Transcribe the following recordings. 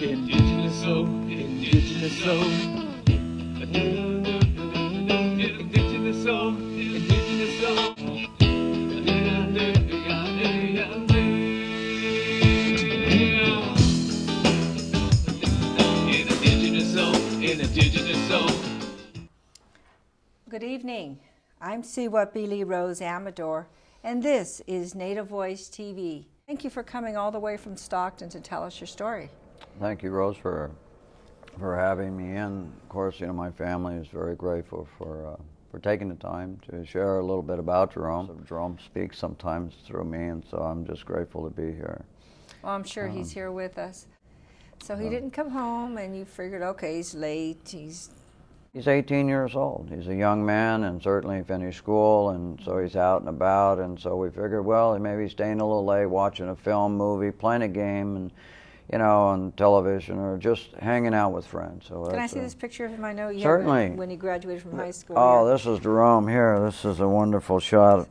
indigenous soul, indigenous soul. Indigenous soul, indigenous soul. Indigenous soul, indigenous soul. Good evening. I'm Cihuapilli Rose Amador, and this is Native Voice TV. Thank you for coming all the way from Stockton to tell us your story. Thank you, Rose, for having me in. Of course, you know, my family is very grateful for taking the time to share a little bit about Jerome. So Jerome speaks sometimes through me, and so I'm just grateful to be here. Well, I'm sure he's here with us. So he didn't come home, and you figured, okay, he's late. He's 18 years old. He's a young man and certainly finished school, and so he's out and about, and so we figured, well, he may be staying a little late, watching a film, movie, playing a game, and you know, on television, or just hanging out with friends. So Can I see this picture of him? I know you certainly have when he graduated from high school. Oh, here. This is Jerome here. This is a wonderful shot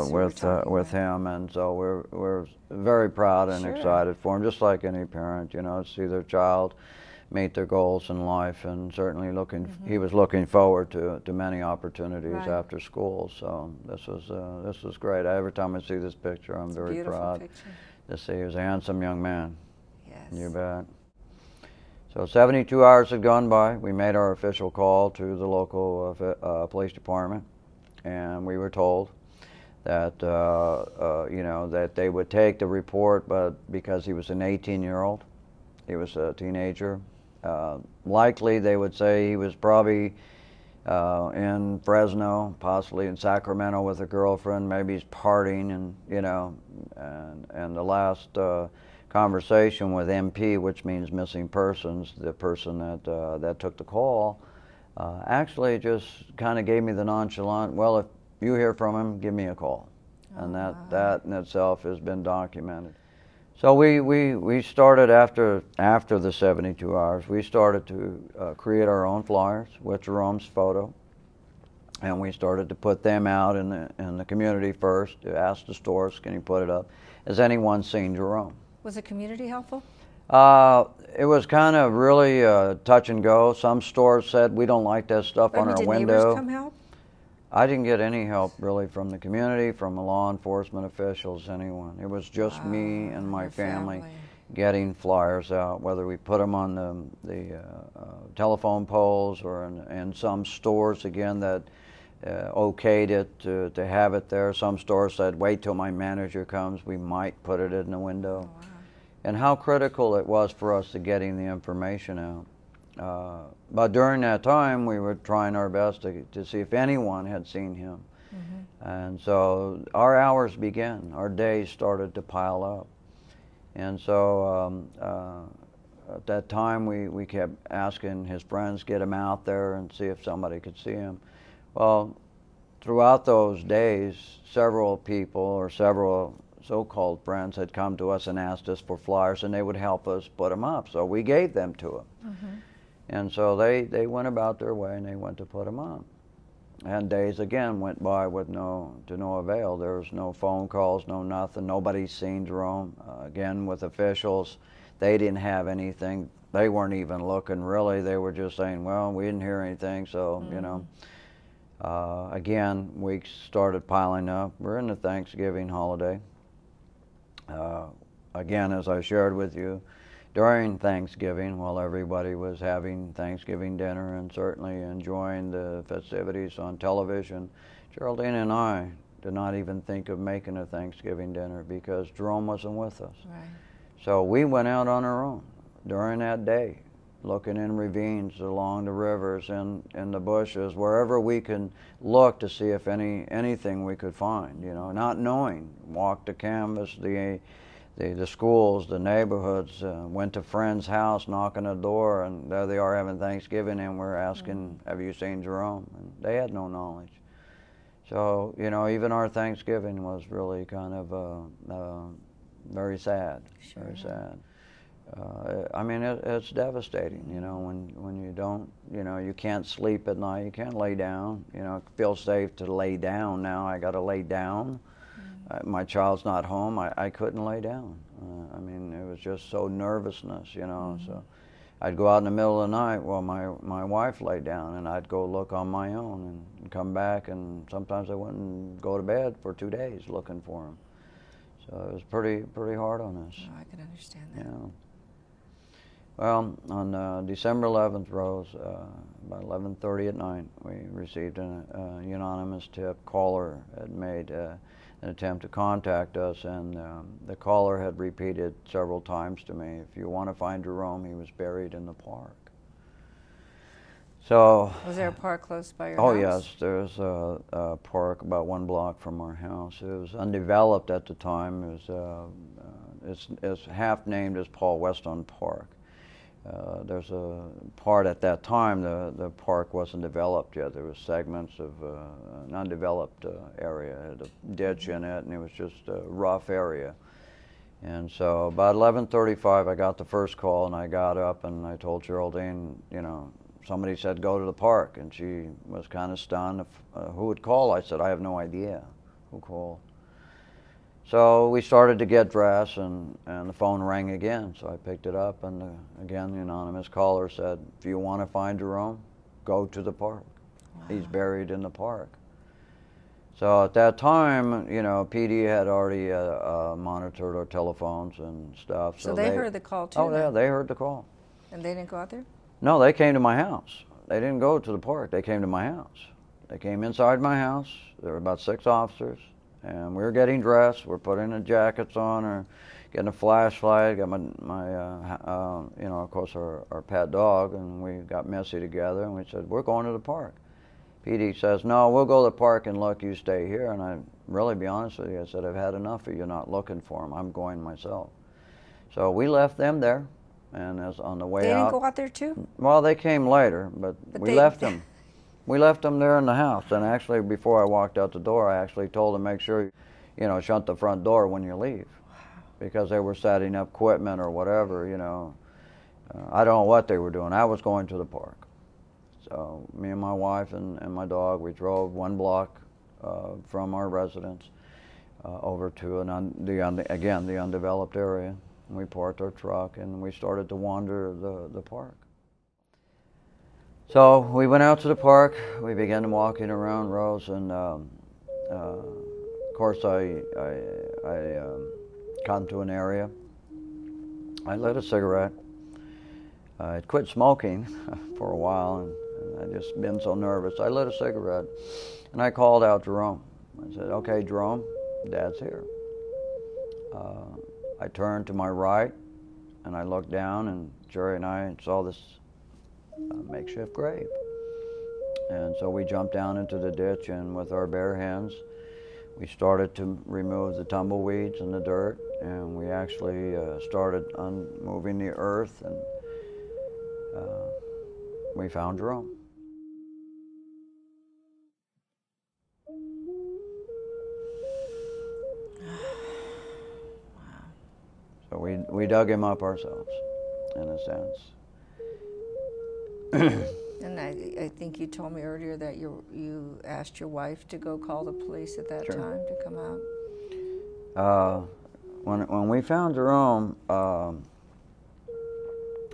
with him, and so we're very proud and excited for him, just like any parent, you know, to see their child meet their goals in life, and certainly he was looking forward to many opportunities after school. So this was great. Every time I see this picture, I'm very proud to see he's a handsome young man. Yes. You bet. So 72 hours had gone by. We made our official call to the local police department, and we were told that you know, that they would take the report, but because he was an 18-year-old, he was a teenager. Likely they would say he was probably in Fresno, possibly in Sacramento with a girlfriend, maybe he's partying, and you know, and the last conversation with MP, which means missing persons, the person that took the call, actually just kind of gave me the nonchalant, well, if you hear from him, give me a call. And that in itself has been documented. So we started after the 72 hours, we started to create our own flyers with Jerome's photo, and we started to put them out in the community first, to ask the stores, can you put it up? Has anyone seen Jerome? Was the community helpful? It was kind of really touch and go. Some stores said, we don't like that stuff on our Did window. neighbors come help? I didn't get any help really from the community, from the law enforcement officials, anyone. It was just me and my family getting flyers out, whether we put them on the telephone poles or in some stores, again, that okayed it to have it there. Some stores said, wait till my manager comes, we might put it in the window. Oh, wow. And how critical it was for us to getting the information out. But during that time, we were trying our best to see if anyone had seen him. And so our hours began, our days started to pile up. And so at that time, we kept asking his friends, get him out there and see if somebody could see him. Well, throughout those days, several people or several so-called friends had come to us and asked us for flyers, and they would help us put them up. So we gave them to them. And so they went about their way, and they went to put them up. And days again went by with no avail. There was no phone calls, no nothing. Nobody's seen Jerome. Again, with officials, they didn't have anything. They weren't even looking, really. They were just saying, well, we didn't hear anything, so, you know. Again, weeks started piling up. We're in the Thanksgiving holiday. Again, as I shared with you, during Thanksgiving, while everybody was having Thanksgiving dinner and certainly enjoying the festivities on television, Geraldine and I did not even think of making a Thanksgiving dinner because Jerome wasn't with us. Right. So we went out on our own during that day, looking in ravines, along the rivers, in the bushes, wherever we can look to see if anything we could find, you know, not knowing. Walked to canvas the schools, the neighborhoods, went to friends' house, knocking on the door, and there they are having Thanksgiving, and we're asking, have you seen Jerome? And they had no knowledge. So, you know, even our Thanksgiving was really kind of very sad, very sad. I mean, it's devastating, you know, when you don't, you know, you can't sleep at night, you can't lay down, you know, it feels safe to lay down now. I got to lay down. My child's not home. I couldn't lay down. I mean, it was just so nervousness, you know. So I'd go out in the middle of the night while my wife lay down, and I'd go look on my own and come back, and sometimes I wouldn't go to bed for 2 days looking for him. So it was pretty hard on us. Oh, I can understand that. Yeah. Well, on December 11th, Rose, about 11:30 at night, we received an anonymous tip. Caller had made an attempt to contact us, and the caller had repeated several times to me, if you want to find Jerome, he was buried in the park. So, was there a park close by your house? Oh yes, there's a park about 1 block from our house. It was undeveloped at the time. It was it's half named as Paul Weston Park. There's a part at that time, the park wasn't developed yet. There were segments of an undeveloped area. It had a ditch in it, and it was just a rough area. And so about 11:35, I got the first call, and I got up and I told Geraldine, you know, somebody said go to the park, and she was kind of stunned. Who would call? I said, I have no idea who called. So we started to get dressed, and the phone rang again. So I picked it up, and again, the anonymous caller said, if you want to find Jerome, go to the park. Wow. He's buried in the park. So at that time, you know, PD had already monitored our telephones and stuff. So they heard the call too? Oh, yeah, they heard the call. And they didn't go out there? No, they came to my house. They didn't go to the park. They came to my house. They came inside my house. There were about 6 officers. And we were getting dressed. We're putting the jackets on, or getting a flashlight. Got my you know, of course, our pet dog, and we got messy together. And we said, we're going to the park. PD says, no, we'll go to the park and look. You stay here. And I really, be honest with you, I said, I've had enough of you not looking for him. I'm going myself. So we left them there, and as on the way out. They didn't go out there too? Well, they came later, but we left them. We left them there in the house, and actually before I walked out the door, I actually told them, make sure, you know, shut the front door when you leave. Wow. Because they were setting up equipment or whatever, you know. I don't know what they were doing. I was going to the park. So me and my wife and my dog, we drove 1 block from our residence over to the undeveloped area. And we parked our truck, and we started to wander the park. So we went out to the park. We began walking around, Rose, and of course I come to an area. I lit a cigarette. I'd quit smoking for a while, and I'd just been so nervous. I lit a cigarette, and I called out Jerome. I said, okay, Jerome, Dad's here. I turned to my right, and I looked down, and Geri and I saw this makeshift grave. And so we jumped down into the ditch, and with our bare hands, we started to remove the tumbleweeds and the dirt, and we actually started moving the earth, and we found Jerome. Wow. So we dug him up ourselves, in a sense. And I think you told me earlier that you asked your wife to go call the police at that time to come out. When we found Jerome,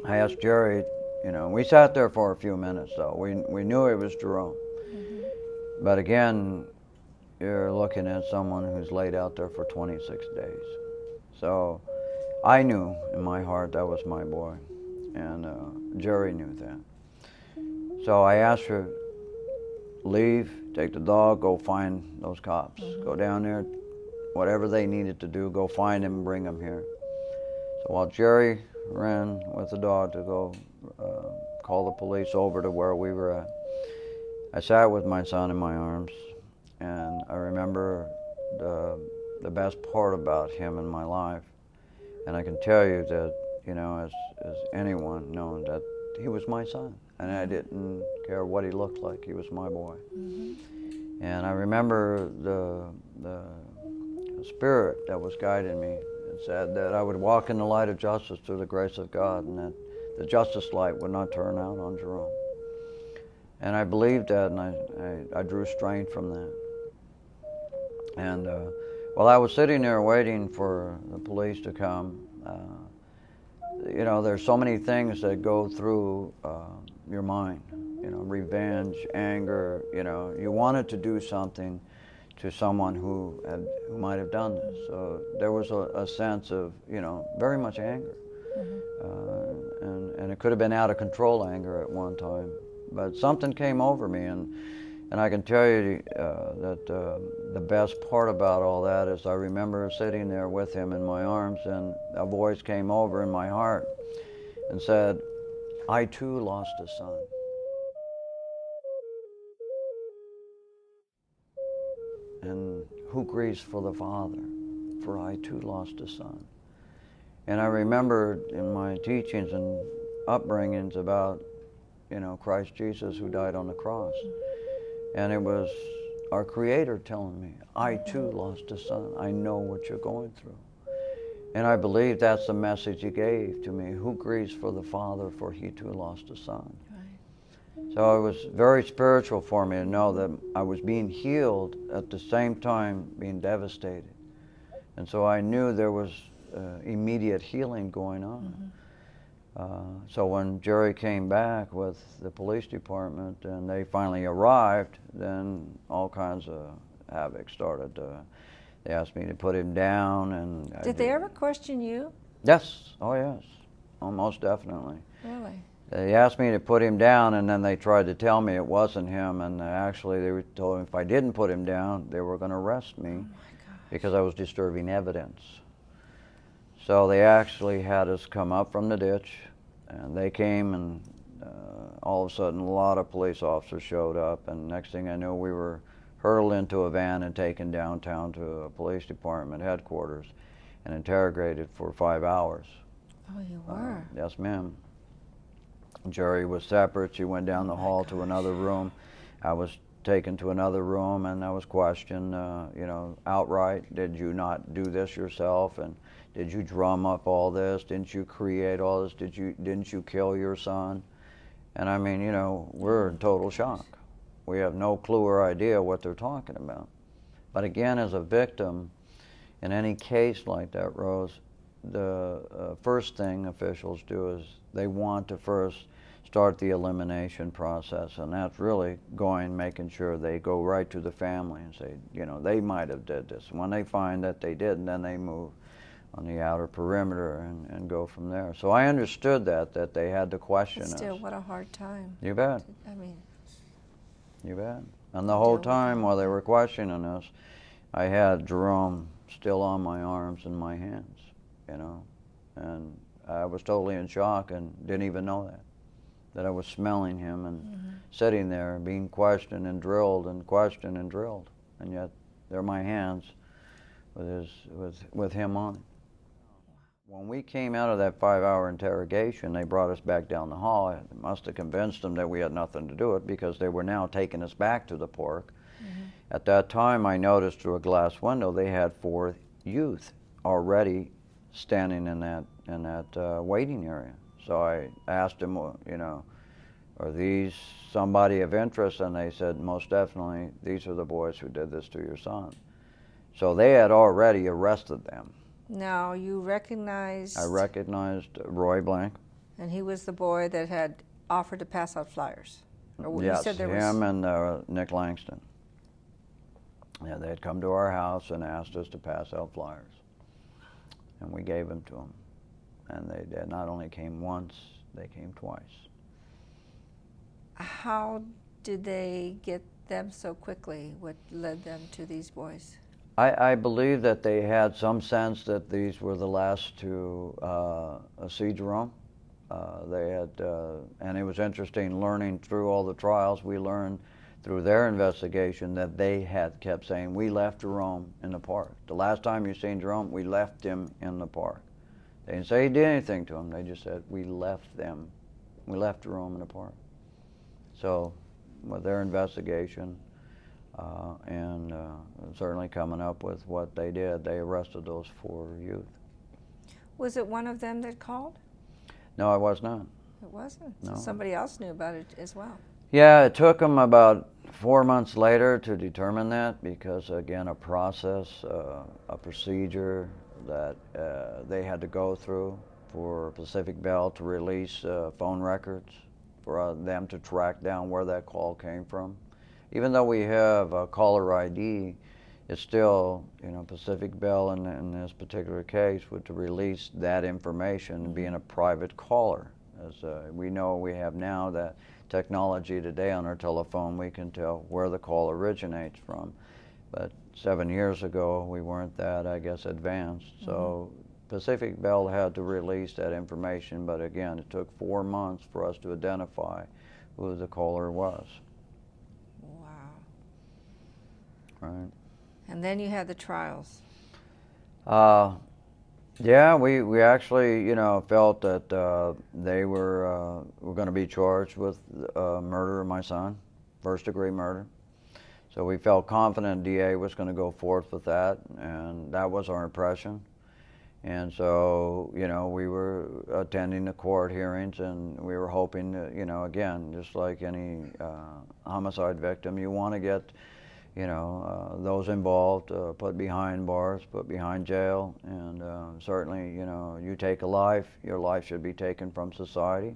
I asked Geri, you know, we sat there for a few minutes though. We knew it was Jerome. Mm-hmm. But again, you're looking at someone who's laid out there for 26 days. So I knew in my heart that was my boy, and Geri knew that. So I asked her, leave, take the dog, go find those cops. Mm-hmm. Go down there, whatever they needed to do, go find him and bring him here. So while Geri ran with the dog to go call the police over to where we were at, I sat with my son in my arms, and I remember the best part about him in my life. And I can tell you that, you know, as anyone known, that he was my son. And I didn't care what he looked like. He was my boy. Mm-hmm. And I remember the spirit that was guiding me. It said that I would walk in the light of justice through the grace of God, and that the justice light would not turn out on Jerome. And I believed that, and I drew strength from that. And Well, I was sitting there waiting for the police to come. You know, there's so many things that go through your mind. You know, revenge, anger. You know, you wanted to do something to someone who might have done this. So there was a sense of, you know, very much anger. And it could have been out of control anger at one time. But something came over me, and I can tell you that the best part about all that is I remember sitting there with him in my arms, and a voice came over in my heart and said, "I too lost a son." And who grieves for the father? For I too lost a son. And I remember in my teachings and upbringings about, you know, Christ Jesus who died on the cross. And it was our Creator telling me, I too lost a son. I know what you're going through. And I believe that's the message He gave to me. Who grieves for the father, for he too lost a son. Right. So it was very spiritual for me to know that I was being healed at the same time being devastated. And so I knew there was immediate healing going on. So when Geri came back with the police department and they finally arrived, then all kinds of havoc started. They asked me to put him down, and Did they ever question you? Yes. Oh yes. Oh, most definitely. Really? They asked me to put him down, and then they tried to tell me it wasn't him, and actually they told him if I didn't put him down, they were going to arrest me because I was disturbing evidence. So they actually had us come up from the ditch, and they came, and all of a sudden a lot of police officers showed up, and next thing I knew we were hurtled into a van and taken downtown to a police department headquarters and interrogated for 5 hours. Oh, you were? Yes, ma'am. Geri was separate. She went down the hall to another room. I was taken to another room, and I was questioned, you know, outright. Did you not do this yourself? And did you drum up all this? Didn't you create all this? Didn't you kill your son? And I mean, you know, we're in total shock. We have no clue or idea what they're talking about. But again, as a victim, in any case like that, Rose, the first thing officials do is they want to first start the elimination process, and that's really making sure they go right to the family and say, you know, they might have did this. When they find that they didn't, then they move on the outer perimeter and go from there. So I understood that they had to question us. Still, what a hard time. You bet. I mean, you bet. And the whole time while they were questioning us, I had Jerome still on my arms and my hands, you know, and I was totally in shock and didn't even know that I was smelling him and sitting there being questioned and drilled and questioned and drilled, and yet they're my hands with him on it. When we came out of that 5-hour interrogation, they brought us back down the hall. It must have convinced them that we had nothing to do with it, because they were now taking us back to the park. At that time, I noticed through a glass window they had 4 youth already standing in that waiting area. So I asked them, you know, are these somebody of interest? And they said, most definitely, these are the boys who did this to your son. So they had already arrested them. Now, you recognized... I recognized Roy Blank. And he was the boy that had offered to pass out flyers. Or yes, you said there him and Nick Langston. Yeah, they had come to our house and asked us to pass out flyers. And we gave them to them. And they not only came once, they came twice. How did they get them so quickly? What led them to these boys? I believe that they had some sense that these were the last to see Jerome. They had, and it was interesting learning through all the trials. We learned through their investigation that they had kept saying, we left Jerome in the park. The last time you seen Jerome, we left him in the park. They didn't say he did anything to him. They just said, we left Jerome in the park. So with their investigation, and certainly coming up with what they did, they arrested those 4 youth. Was it one of them that called? No, I was not. It wasn't? No. So somebody else knew about it as well? Yeah, it took them about 4 months later to determine that because, again, a process, a procedure that they had to go through for Pacific Bell to release phone records, for them to track down where that call came from. Even though we have a caller ID, it's still, Pacific Bell in this particular case would to release that information being a private caller. As we know we have now that technology today on our telephone, we can tell where the call originates from. But 7 years ago, we weren't that, I guess, advanced. So Pacific Bell had to release that information, but again, it took 4 months for us to identify who the caller was. Wow. Right. And then you had the trials. Yeah, we actually, felt that they were going to be charged with murder of my son, first-degree murder. So we felt confident DA was going to go forth with that, and that was our impression. And so, we were attending the court hearings, and we were hoping that, again, just like any homicide victim, you want to get those involved put behind bars, put behind jail, and certainly, you take a life, your life should be taken from society.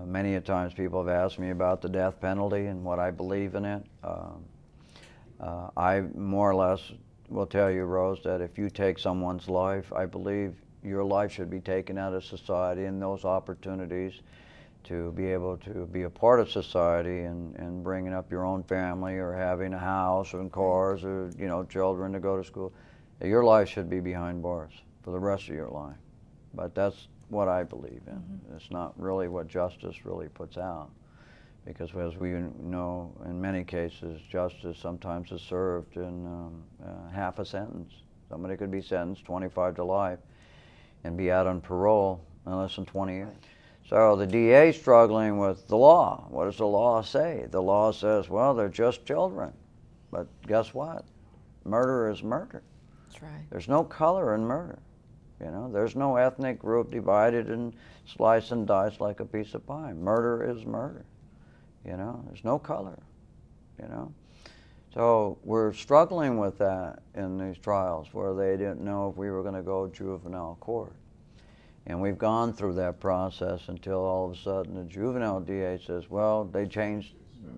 Many a times people have asked me about the death penalty and what I believe in it. I more or less will tell you, Rose, that if you take someone's life, I believe your life should be taken out of society, and those opportunities to be able to be a part of society and bringing up your own family or having a house and cars or, children to go to school. Your life should be behind bars for the rest of your life. But that's what I believe in. It's not really what justice really puts out. Because as we know, in many cases, justice sometimes is served in half a sentence. Somebody could be sentenced 25 to life and be out on parole in less than 20 years. So the DA is struggling with the law. What does the law say? The law says, well, they're just children. But guess what? Murder is murder. That's right. There's no color in murder. There's no ethnic group divided and sliced and diced like a piece of pie. Murder is murder. There's no color. So we're struggling with that in these trials where they didn't know if we were going to go juvenile court. And we've gone through that process until all of a sudden the juvenile DA says, well, they changed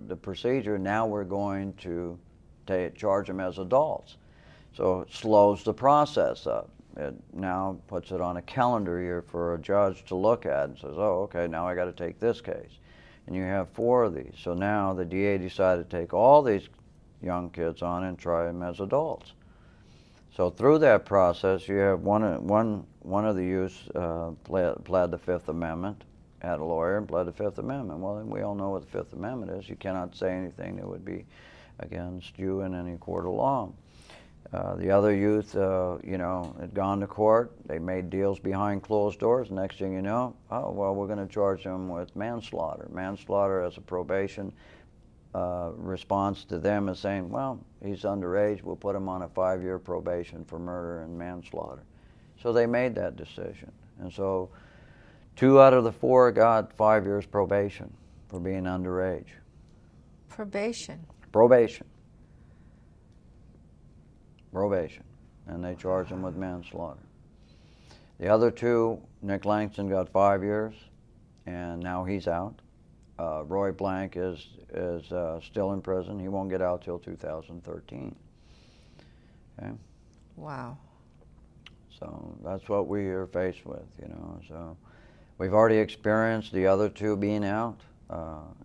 the procedure, now we're going to charge them as adults. So it slows the process up. It now puts it on a calendar year for a judge to look at and says, oh, okay, now I got to take this case. And you have 4 of these. So now the DA decided to take all these young kids on and try them as adults. So through that process, you have one of the youths pled the Fifth Amendment, had a lawyer and pled the Fifth Amendment. Well, then we all know what the Fifth Amendment is. You cannot say anything that would be against you in any court of law. The other youth, had gone to court. They made deals behind closed doors. Next thing you know, oh, well, we're going to charge them with manslaughter. Manslaughter as a probation response to them is saying, well, he's underage, we'll put him on a 5-year probation for murder and manslaughter. So they made that decision. And so 2 out of the 4 got 5 years probation for being underage. Probation? Probation. Probation. And they charged him with manslaughter. The other 2, Nick Langston got 5 years, and now he's out. Roy Blank is still in prison. He won't get out till 2013. Okay. Wow. So that's what we are faced with, So we've already experienced the other 2 being out,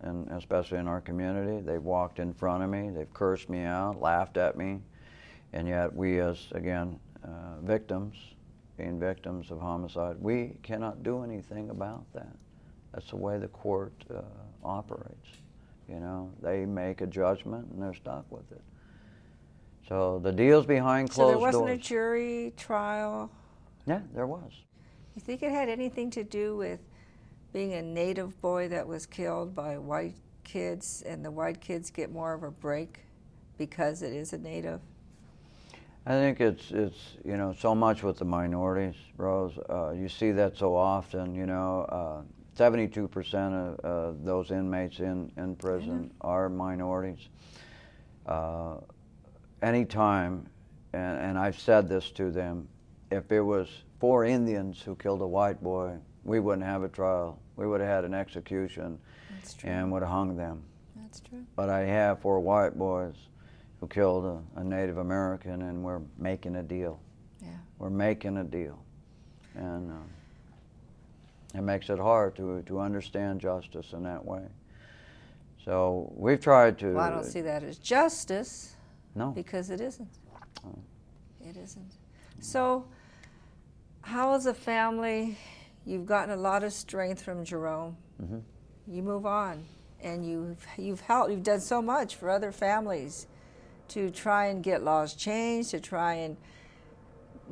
and especially in our community. They've walked in front of me. They've cursed me out, laughed at me, and yet we, as again victims, being victims of homicide, we cannot do anything about that. That's the way the court operates. They make a judgment and they're stuck with it. So the deal's behind closed doors. So there wasn't a jury trial? Yeah, there was. You think it had anything to do with being a native boy that was killed by white kids, and the white kids get more of a break because it is a native? I think it's so much with the minorities, Rose. You see that so often, 72% of those inmates in prison are minorities. Anytime, and I've said this to them, if it was 4 Indians who killed a white boy, we wouldn't have a trial. We would have had an execution and would have hung them. That's true. But I have 4 white boys who killed a Native American, and we're making a deal. Yeah. We're making a deal. And it makes it hard to understand justice in that way. So we've tried to... Well, I don't see that as justice. No. Because it isn't. Oh. It isn't. So, how as a family, you've gotten a lot of strength from Jerome. Mm-hmm. You move on, and you've helped. You've done so much for other families to try and get laws changed, to try and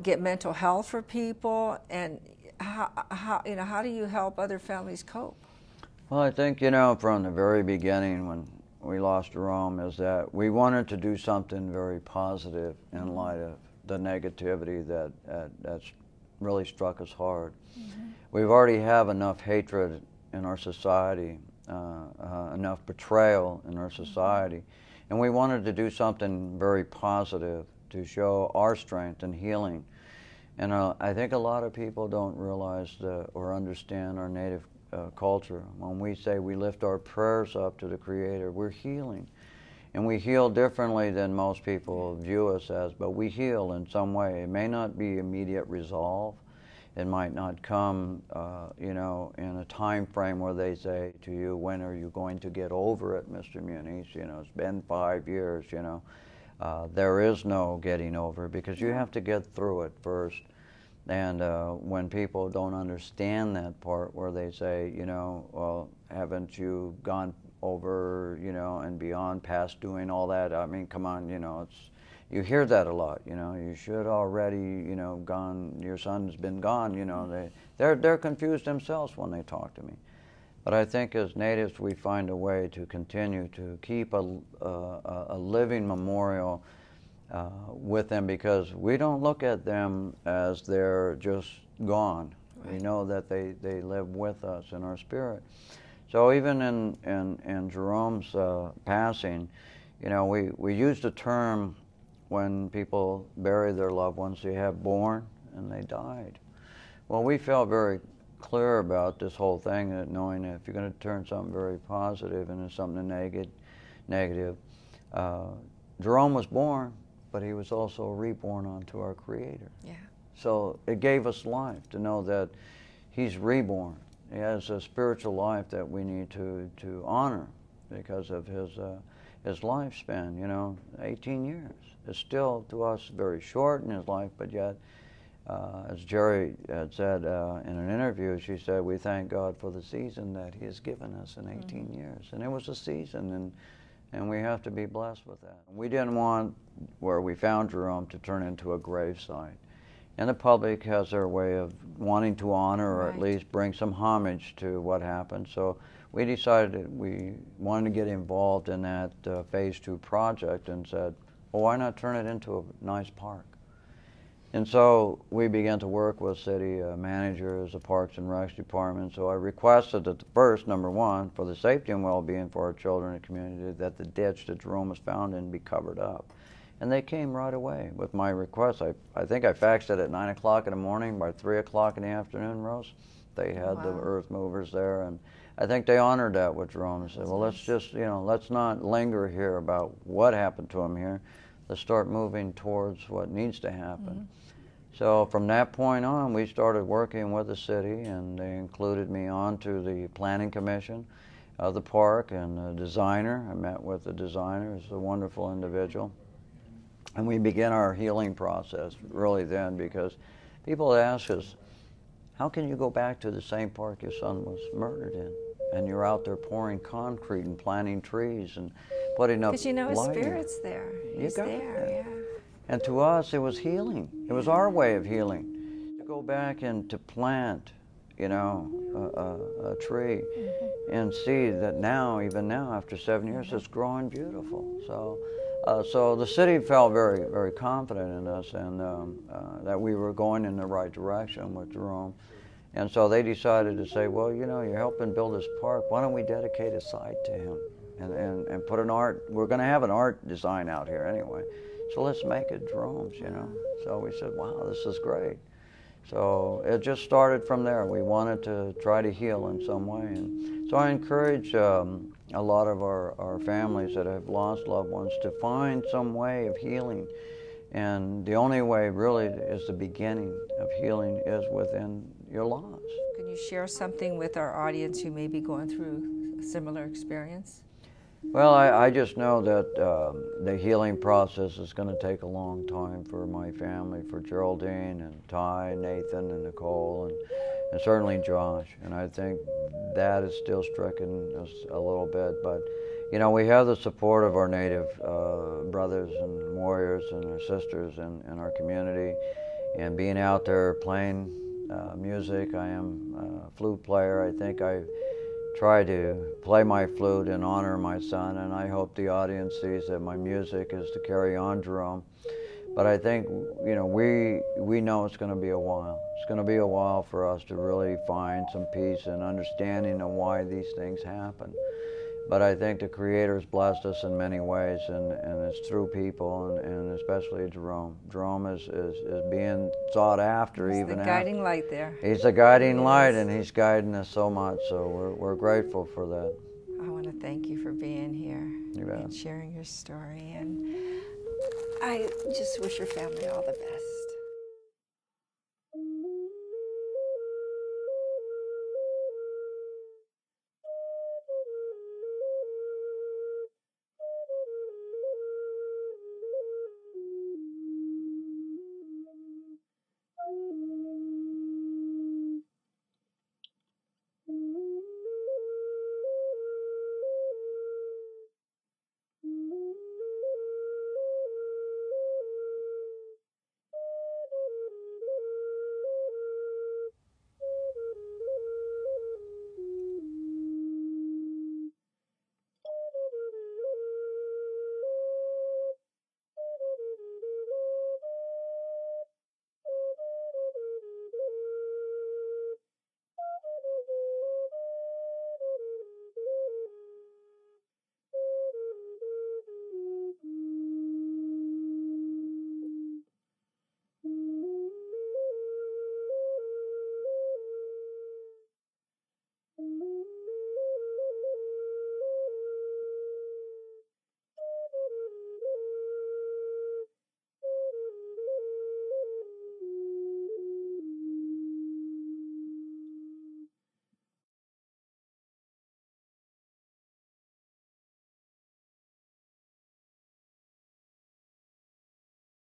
get mental health for people. And how do you help other families cope? Well, I think, you know, from the very beginning when we lost Jerome, is that we wanted to do something very positive in light of the negativity that's really struck us hard. Mm-hmm. We've already have enough hatred in our society, enough betrayal in our society, and we wanted to do something very positive to show our strength and healing. And I think a lot of people don't realize or understand our Native culture. When we say we lift our prayers up to the Creator, we're healing. And we heal differently than most people view us as, but we heal in some way. It may not be immediate resolve. It might not come, you know, in a time frame where they say to you, when are you going to get over it, Mr. Muniz? You know, it's been 5 years, you know. There is no getting over it because you have to get through it first. And when people don't understand that part where they say, you know, well, haven't you gone over, you know, and beyond past doing all that? I mean, come on, you know, you hear that a lot, you know, you should already, you know, gone, your son's been gone, you know, they're confused themselves when they talk to me. But I think as Natives we find a way to continue to keep a living memorial with them, because we don't look at them as they're just gone. Right. We know that they live with us in our spirit. So even in Jerome's passing, you know, we used a term when people bury their loved ones, they have born and they died. Well, we felt very clear about this whole thing, that knowing that if you're going to turn something very positive into something negative, Jerome was born, but he was also reborn onto our Creator. Yeah. So it gave us life to know that he's reborn. He has a spiritual life that we need to honor because of his lifespan. You know, 18 years is still to us very short in his life, but yet, as Geri had said in an interview, she said, we thank God for the season that he has given us in 18 years. And it was a season, and we have to be blessed with that. We didn't want where we found Jerome to turn into a gravesite. And the public has their way of wanting to honor or at least bring some homage to what happened. So we decided that we wanted to get involved in that Phase 2 project and said, well, why not turn it into a nice park? And so we began to work with city managers, the Parks and Recs department. So I requested that the first, number one, for the safety and well-being for our children and community, that the ditch that Jerome was found in be covered up. And they came right away with my request. I think I faxed it at 9 o'clock in the morning. By 3 o'clock in the afternoon, Rose, they had the earth movers there. And I think they honored that with Jerome and said, well, let's just, you know, let's not linger here about what happened to him here. Let's start moving towards what needs to happen. So from that point on, we started working with the city, and they included me onto the planning commission of the park and the designer. I met with the designer. He's a wonderful individual. And we began our healing process really then, because people ask us, how can you go back to the same park your son was murdered in? And you're out there pouring concrete and planting trees and putting up lighting. Because you know his spirit's there. He's there, yeah. And to us, it was healing. It was our way of healing. To go back and to plant, you know, a tree and see that now, even now, after 7 years, it's growing beautiful. So the city felt very, very confident in us, and that we were going in the right direction with Jerome. And so they decided to say, well, you know, you're helping build this park. Why don't we dedicate a site to him and put an art, we're going to have an art design out here anyway. So let's make it Jerome's, you know. So we said, wow, this is great. So it just started from there. We wanted to try to heal in some way. And so I encourage a lot of our families that have lost loved ones to find some way of healing. And the only way really is the beginning of healing is within your loss. Can you share something with our audience who may be going through a similar experience? Well, I just know that the healing process is going to take a long time for my family, for Geraldine and Ty, Nathan and Nicole, and certainly Josh. And I think that is still striking us a little bit. But, you know, we have the support of our Native brothers and warriors and our sisters in our community. And being out there playing music, I am a flute player. I think I try to play my flute and honor my son, and I hope the audience sees that my music is to carry on Jerome. But I think, you know, we know it's going to be a while. It's going to be a while for us to really find some peace and understanding of why these things happen. But I think the Creator's blessed us in many ways, and it's through people, and especially Jerome. Jerome is being sought after. He's even the guiding light there. He's the guiding light, and he's guiding us so much, so we're grateful for that. I want to thank you for being here You bet. and sharing your story, and I just wish your family all the best.